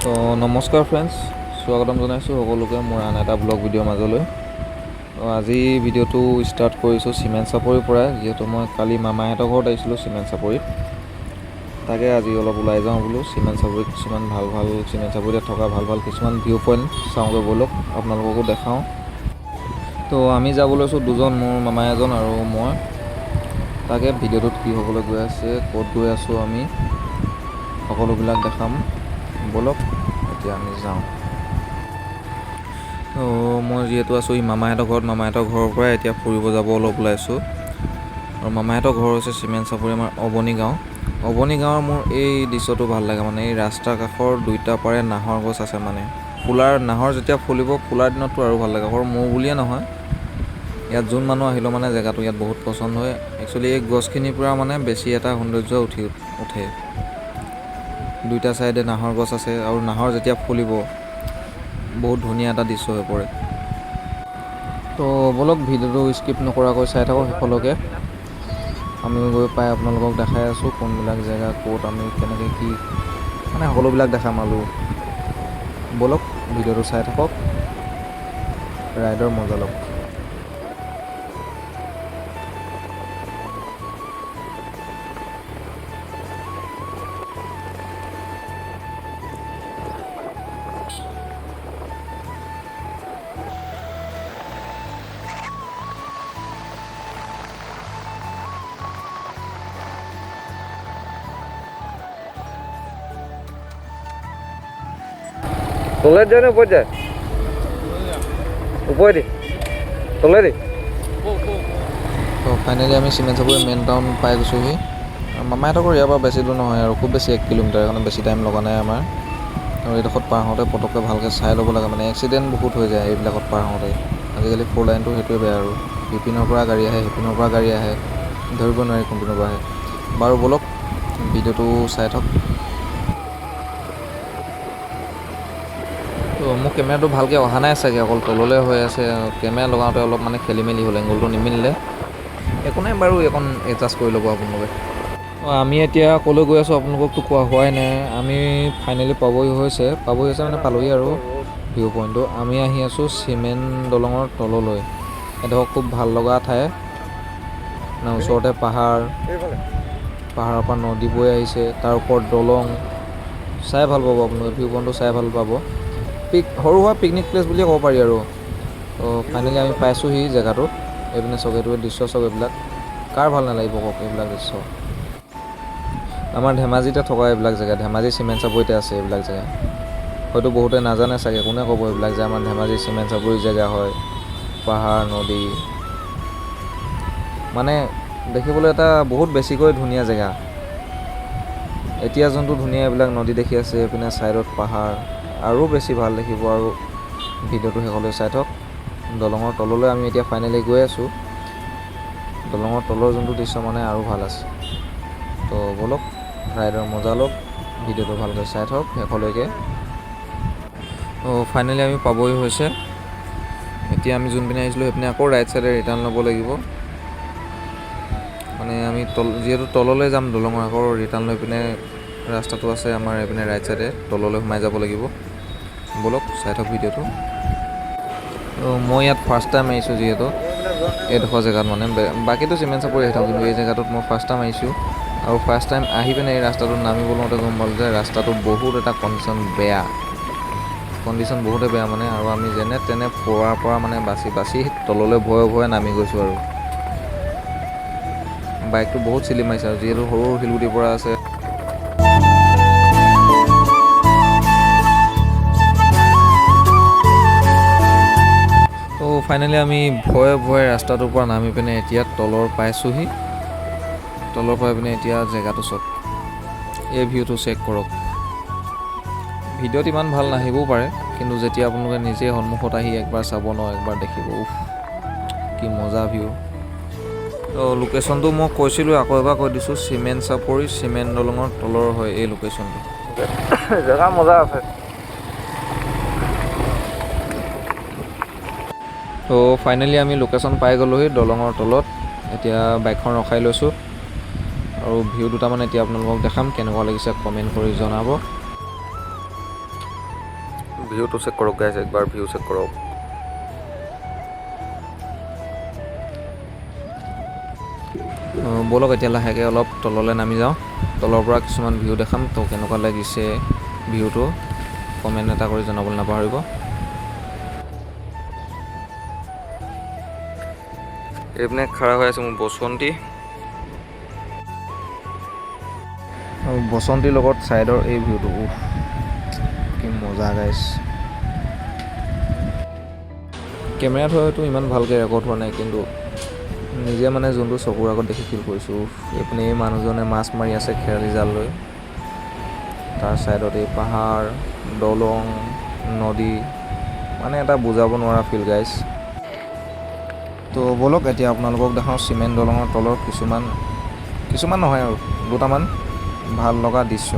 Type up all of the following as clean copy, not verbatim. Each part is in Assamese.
তো নমস্কাৰ ফ্ৰেণ্ডছ, স্বাগতম জনাইছোঁ সকলোকে মোৰ আন এটা ব্লগ ভিডিঅ'ৰ মাজলৈ। আজি ভিডিঅ'টো ষ্টাৰ্ট কৰিছোঁ চিমেণ্ট চাপৰিৰ পৰা, যিহেতু মই কালি মামাহঁতৰ ঘৰত আহিছিলোঁ চিমেণ্ট চাপৰিত। তাকে আজি অলপ ওলাই যাওঁ বোলো চিমেণ্ট চাপৰিত, কিছুমান ভাল চিমেণ্ট চাপৰিত থকা ভাল কিছুমান ভিউ পইণ্ট চাওঁগৈ ব'লক, আপোনালোককো দেখাওঁ। তো আমি যাব লৈছোঁ দুজন, মোৰ মামা এজন আৰু মই। তাকে ভিডিঅ'টোত কি হ'বলৈ গৈ আছে, ক'ত গৈ আছোঁ আমি, সকলোবিলাক দেখাম ব'লক। এতিয়া আমি যাওঁ। মই যিহেতু আছোঁ মামাহঁতৰ ঘৰত, মামাহঁতৰ ঘৰৰ পৰাই এতিয়া ফুৰিব যাব অলপ ওলাইছোঁ। আৰু মামাহঁতৰ ঘৰ হৈছে চিমেণ্ট চাপৰি আমাৰ অৱনী গাঁও। অৱনী গাঁৱৰ মোৰ এই দৃশ্যটো ভাল লাগে, মানে এই ৰাস্তাৰ কাষৰ দুইটা পাৰে নাহৰ গছ আছে। মানে নাহৰ যেতিয়া ফুলিব, ফুলাৰ দিনততো আৰু ভাল লাগে। অকল মোৰ বুলিয়ে নহয়, ইয়াত যোন মানুহ আহিলেও মানে জেগাটো ইয়াত বহুত পচন্দ হয়। একচুৱেলি এই গছখিনিৰ পৰা মানে বেছি এটা সৌন্দৰ্য উঠে। দুইটা ছাইডে নাহৰ গছ আছে আৰু নাহৰ যেতিয়া ফুলিব বহুত ধুনীয়া এটা দৃশ্য হৈ পৰে। তো ব'লক ভিডিঅ'টো স্কিপ নকৰাকৈ চাই থাকক শেষলৈকে। আমি গৈ পাই আপোনালোকক দেখাই আছোঁ কোনবিলাক জেগা, ক'ত আমি কেনেকৈ কি মানে সকলোবিলাক দেখাম আৰু। ব'লক ভিডিঅ'টো চাই থাকক, ৰাইডৰ মজা লওক। তলে যায় না উপৰে যায়? উপৰে তলে তো ফাইনেলি আমি চিমেণ্ট চাপৰি মেইন টাউন পাই গৈছোঁহি। মামাহঁতৰ ঘৰ ইয়াৰ পৰা বেছি দূৰ নহয় আৰু, খুব বেছি 1 কিলোমিটাৰ, কাৰণে বেছি টাইম লগা নাই আমাৰ। আৰু এইডোখৰত পাৰ হওঁতে পটককৈ ভালকৈ চাই ল'ব লাগে, মানে এক্সিডেণ্ট বহুত হৈ যায় এইবিলাকত পাৰ হওঁতে। আজিকালি 4 লাইনটো সেইটোৱে বেয়া আৰু, ইপিনৰ পৰা গাড়ী আহে সিপিনৰ পৰা গাড়ী আহে, ধৰিব নোৱাৰি কোনপিনৰ পৰা আহে। বাৰু ব'লক ভিডিঅ'টো চাই থাকক। তো মোৰ কেমেৰাটো ভালকৈ অহা নাই চাগে, অকল তললৈ হৈ আছে। কেমেৰা লগাওঁতে অলপ মানে খেলি মেলি হ'ল, এংগলটো নিমিলিলে। একো নাই বাৰু, এখন এডজাষ্ট কৰি ল'ব আপোনালোকে। আমি এতিয়া ক'লৈ গৈ আছোঁ আপোনালোককতো কোৱা হোৱাই নাই। আমি ফাইনেলি পাবহি হৈছে মানে পালোহি আৰু ভিউ পইণ্টটো। আমি আহি আছোঁ চিমেণ্ট দলঙৰ তললৈ। এডোখৰ খুব ভাল লগা ঠাই, মানে ওচৰতে পাহাৰৰ পৰা নদী বৈ আহিছে, তাৰ ওপৰত দলং। চাই ভাল পাব আপোনালোকে, ভিউ পইণ্টটো চাই ভাল পাব। সৰু সুৰা পিকনিক প্লেচ বুলিয়ে ক'ব পাৰি আৰু। তো ফাইনেলি আমি পাইছোঁহি জেগাটোত। এইপিনে চাওক, এইটো দৃশ্য চাওক, এইবিলাক কাৰ ভাল নালাগিব কওক এইবিলাক দৃশ্য। আমাৰ ধেমাজিতে থকা এইবিলাক জেগা, ধেমাজি চিমেণ্ট চাপৰিতে আছে এইবিলাক জেগা। হয়তো বহুতে নাজানে চাগে, কোনে ক'ব এইবিলাক যে আমাৰ ধেমাজি চিমেণ্ট চাপৰি জেগা হয়। পাহাৰ নদী, মানে দেখিবলৈ এটা বহুত বেছিকৈ ধুনীয়া জেগা। এতিয়া যোনটো ধুনীয়া এইবিলাক নদী দেখি আছে, এইপিনে ছাইডত পাহাৰ, আৰু বেছি ভাল দেখিব। আৰু ভিডিঅ'টো শেষলৈ চাই থাকক। দলঙৰ তললৈ আমি এতিয়া ফাইনেলি গৈ আছোঁ। দলঙৰ তলৰ যোনটো দৃশ্য মানে আৰু ভাল আছে। তো ব'লক ৰাইডৰ মজা লওক, ভিডিঅ'টো ভালকৈ চাই থাকক শেষলৈকে। তো ফাইনেলি আমি পাবহি হৈছে। এতিয়া আমি যোনপিনে আহিছিলোঁ সেইপিনে আকৌ ৰাইট চাইডে ৰিটাৰ্ণ ল'ব লাগিব। মানে আমি যিহেতু তললৈ যাম দলঙৰ, আকৌ ৰিটাৰ্ণ লৈ পিনে ৰাস্তাটো আছে আমাৰ এইপিনে ৰাইট চাইডে, তললৈ সোমাই যাব লাগিব। ব'লক চাই থাকক ভিডিঅ'টো। মই ইয়াত ফাৰ্ষ্ট টাইম আহিছোঁ, যিহেতু এইডোখৰ জেগাত মানে বাকীটো চিমেণ্ট চাপৰি আহি থাকোঁ, কিন্তু এই জেগাটোত মই ফাৰ্ষ্ট টাইম আহিছোঁ। আৰু ফাৰ্ষ্ট টাইম আহি পিনে এই ৰাস্তাটোত নামিব লওঁতে গম পালোঁ যে ৰাস্তাটো বহুত এটা কণ্ডিশ্যন বহুতে বেয়া মানে। আৰু আমি যেনে তেনে পৰা মানে বাচি তললৈ ভয়ে নামি গৈছোঁ। আৰু বাইকটো বহুত চিলি মাৰিছে, আৰু যিহেতু সৰু শিলগুটিৰ পৰা আছে। তো ফাইনেলি আমি ভয়ে ৰাস্তাটোৰ পৰা নামি পিনে এতিয়া তলৰ পাইছোঁহি। তলৰ পাই পিনে এতিয়া জেগাটো চাওক, এই ভিউটো চেক কৰক। ভিডিঅ'ত ইমান ভাল নাহিবও পাৰে, কিন্তু যেতিয়া আপোনালোকে নিজে সন্মুখত আহি একবাৰ চাব ন, একবাৰ দেখিব, কি মজা ভিউ। তো লোকেশ্যনটো মই কৈছিলোঁ, আকৌ এবাৰ কৈ দিছোঁ, চিমেণ্ট চাপৰি চিমেণ্ট দলঙৰ তলৰ হয় এই লোকেশ্যনটো। জেগা মজা আছে। তো ফাইনেলি আমি লোকেশ্যন পাই গ'লোহি দলঙৰ তলত। এতিয়া বাইকখন ৰখাই লৈছোঁ আৰু ভিউ দুটামান এতিয়া আপোনালোকক দেখাম, কেনেকুৱা লাগিছে কমেণ্ট কৰি জনাব। ভিউটো চেক কৰক গাইছ, একবাৰ ভিউ চেক কৰক। ব'লক এতিয়া লাহেকৈ অলপ তললৈ নামি যাওঁ, তলৰ পৰা কিছুমান ভিউ দেখাম। তো কেনেকুৱা লাগিছে ভিউটো কমেণ্ট এটা কৰি জনাবলৈ নাপাহৰিব। এইপিনে খাৰা হৈ আছে মোৰ বসন্তী, আৰু বসন্তীৰ লগত ছাইডৰ এই ভিউটো কি মজা গাইছ। কেমেৰাত হয়তো ইমান ভালকৈ ৰেকৰ্ড হোৱা নাই, কিন্তু নিজে মানে যোনটো চকুৰ আগত দেখি ফিল কৰিছোঁ। এইপিনে এই মানুহজনে মাছ মাৰি আছে খেৱালি জাল লৈ, তাৰ ছাইডত এই পাহাৰ, দলং, নদী, মানে এটা বুজাব নোৱাৰা ফিল গাইছ। তো ব'লক এতিয়া আপোনালোকক দেখাওঁ চিমেণ্ট দলঙৰ তলৰ কিছুমান নহয় আৰু দুটামান ভাল লগা দৃশ্য।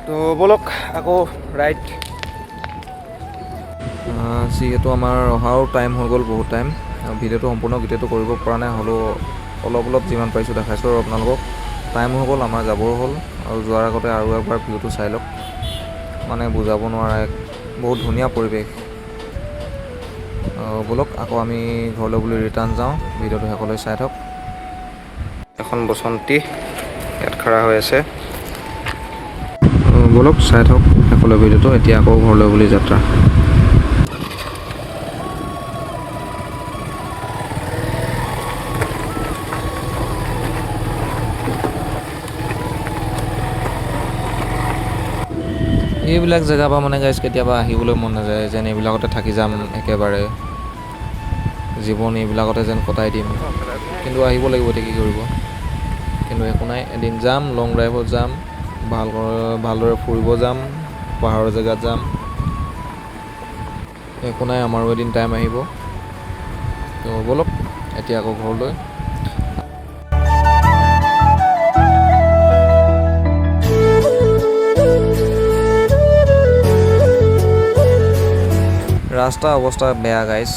তো ব'লক আকৌ ৰাইট। যিহেতু আমাৰ অহাও টাইম হৈ গ'ল, বহুত টাইম। ভিডিঅ'টো সম্পূৰ্ণ গোটেইটো কৰিব পৰা নাই, হ'লেও অলপ যিমান পাৰিছোঁ দেখাইছোঁ আৰু আপোনালোকক। টাইম হৈ গ'ল, আমাৰ যাবৰ হ'ল, আৰু যোৱাৰ আগতে আৰু একবাৰ ভিউটো চাই লওক। মানে বুজাব নোৱাৰা এক বহুত ধুনীয়া পৰিৱেশ। ব'লক আকৌ আমি ঘৰলৈ বুলি ৰিটাৰ্ণ যাওঁ। ভিডিঅ'টো শেষলৈ চাই থাকক। এখন বসন্তী ইয়াত খাৰা হৈ আছে। ব'লক চাই থাকক শেষলৈ ভিডিঅ'টো। এতিয়া আকৌ ঘৰলৈ বুলি যাত্ৰা। এইবিলাক জেগা পৰা মানে গাইছ কেতিয়াবা আহিবলৈ মন নাযায়, যেন এইবিলাকতে থাকি যাম একেবাৰে, জীৱন এইবিলাকতে যেন কটাই দিম। কিন্তু আহিব লাগিব, এতিয়া কি কৰিব। কিন্তু একো নাই, এদিন যাম, লং ড্ৰাইভত যাম, ভালদৰে ফুৰিব যাম, পাহাৰৰ জেগাত যাম। একো নাই, আমাৰো এদিন টাইম আহিব। তো ব'লক এতিয়া আকৌ ঘৰলৈ। ৰাস্তাৰ অৱস্থা বেয়া গাইছ,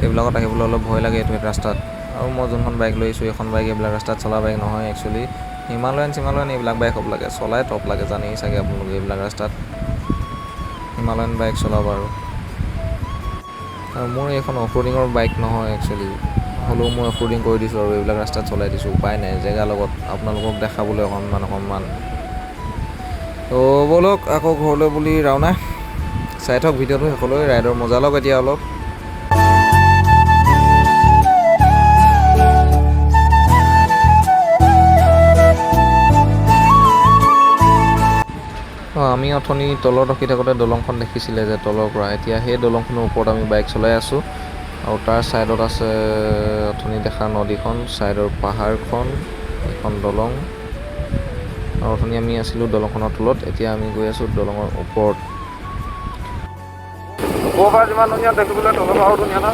এইবিলাকত আহিবলৈ অলপ ভয় লাগে এইটো ৰাস্তাত। আৰু মই যোনখন বাইক লৈ আহিছোঁ, এইখন বাইক এইবিলাক ৰাস্তাত চলা বাইক নহয় একচুৱেলি। হিমালয়ান এইবিলাক বাইক হ'ব লাগে, চলাই টপ লাগে, জানেই চাগে আপোনালোকে। এইবিলাক ৰাস্তাত হিমালয়ান বাইক চলাব। আৰু মোৰ এইখন অফৰোডিঙৰ বাইক নহয় একচুৱেলি, হ'লেও মই অফৰোডিং কৰি দিছোঁ আৰু এইবিলাক ৰাস্তাত চলাই দিছোঁ। উপায় নাই, জেগাৰ লগত আপোনালোকক দেখাবলৈ অকণমান। তো ব'লক আকৌ ঘৰলৈ বুলি ৰাওনা। চাই থাকক ভিডিঅ'টো শেষলৈ, ৰাইডৰ মজা লওক এতিয়া অলপ। আমি অথনি তলত ৰখি থাকোঁতে দলংখন দেখিছিলে যে তলৰ পৰা, এতিয়া সেই দলংখনৰ ওপৰত আমি বাইক চলাই আছোঁ। আৰু তাৰ ছাইডত আছে অথনি দেখা নদীখন, ছাইডৰ পাহাৰখন, এখন দলং। আৰু অথনি আমি আছিলোঁ দলংখনৰ তলত, এতিয়া আমি গৈ আছোঁ দলঙৰ ওপৰত। ওপৰৰ পৰা যিমান ধুনীয়া দেখিবলৈ, তলৰ পৰাও ধুনীয়া ন।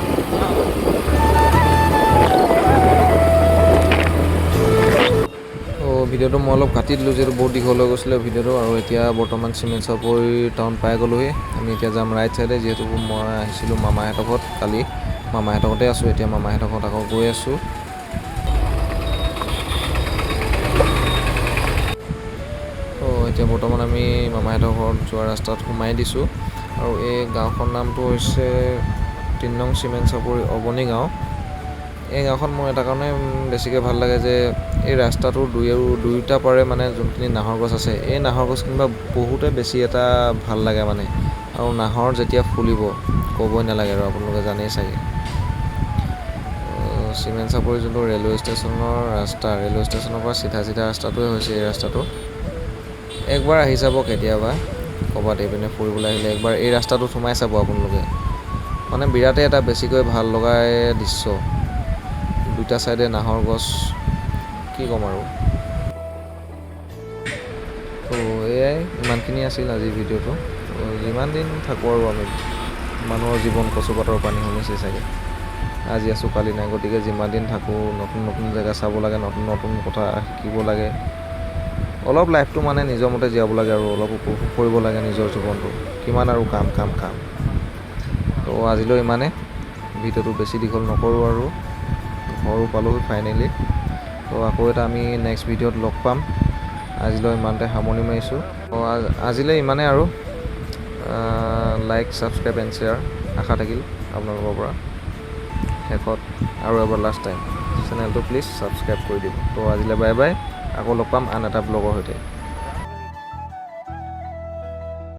ভিডিঅ'টো মই অলপ কাটি দিলোঁ, যিহেতু বহুত দীঘল হৈ গৈছিলে ভিডিঅ'টো। আৰু এতিয়া বৰ্তমান চিমেণ্ট চাপৰি টাউন পাই গ'লোহি। আমি এতিয়া যাম ৰাইট চাইডে, যিহেতু মই আহিছিলোঁ মামাহঁতৰ ঘৰত কালি, মামাহঁতৰ ঘৰতে আছোঁ এতিয়া। মামাহঁতৰ ঘৰত আকৌ গৈ আছোঁ। তো এতিয়া বৰ্তমান আমি মামাহঁতৰ ঘৰত যোৱা ৰাস্তাত সোমাই দিছোঁ। আৰু এই গাঁওখনৰ নামটো হৈছে 3 নং চিমেণ্ট চাপৰি অৱনী গাঁও। এই গাঁওখন মোৰ এটা কাৰণে বেছিকৈ ভাল লাগে যে এই ৰাস্তাটোৰ দুয়োটা পাৰে মানে যোনখিনি নাহৰ গছ আছে, এই নাহৰ গছখিনি বা বহুতে বেছি এটা ভাল লাগে মানে। আৰু নাহৰ যেতিয়া ফুলিব ক'বই নালাগে, আৰু আপোনালোকে জানেই চাগে। চিমেণ্ট চাপৰি যোনটো ৰেলৱে ষ্টেচনৰ ৰাস্তা, ৰেলৱে ষ্টেচনৰ পৰা চিধা ৰাস্তাটোৱে হৈছে এই ৰাস্তাটো। একবাৰ আহি চাব কেতিয়াবা ক'ৰবাত এইপিনে ফুৰিবলৈ আহিলে, একবাৰ এই ৰাস্তাটোত সোমাই চাব আপোনালোকে। মানে বিৰাটেই এটা বেছিকৈ ভাল লগা দৃশ্য, দুটা ছাইডে নাহৰ গছ, কি ক'ম আৰু। তো এয়াই ইমানখিনি আছিল আজিৰ ভিডিঅ'টো। যিমান দিন থাকোঁ আৰু আমি, মানুহৰ জীৱন কচুপাতৰ পানী শুনিছে চাগে, আজি আছোঁ কালি নাই। গতিকে যিমান দিন থাকোঁ নতুন জেগা চাব লাগে, নতুন কথা শিকিব লাগে। অলপ লাইফটো মানে নিজৰ মতে জীয়াব লাগে আৰু অলপ উপভোগ কৰিব লাগে নিজৰ জীৱনটো, কিমান আৰু কাম কাম কাম। তো আজিলৈ ইমানে, ভিডিঅ'টো বেছি দীঘল নকৰোঁ আৰু ঘৰো পালোহি ফাইনেলি। তো আকৌ এটা আমি নেক্সট ভিডিঅ'ত লগ পাম। আজিলৈ ইমানতে সামৰণি মাৰিছোঁ। তো আজিলৈ ইমানে আৰু লাইক ছাবস্ক্ৰাইব এণ্ড শ্বেয়াৰ আশা থাকিল আপোনালোকৰ পৰা। শেষত আৰু এবাৰ লাষ্ট টাইম চেনেলটো প্লিজ ছাবস্ক্ৰাইব কৰি দিব। তো আজিলৈ বাই বাই, আকৌ লগ পাম আন এটা ব্লগৰ সৈতে।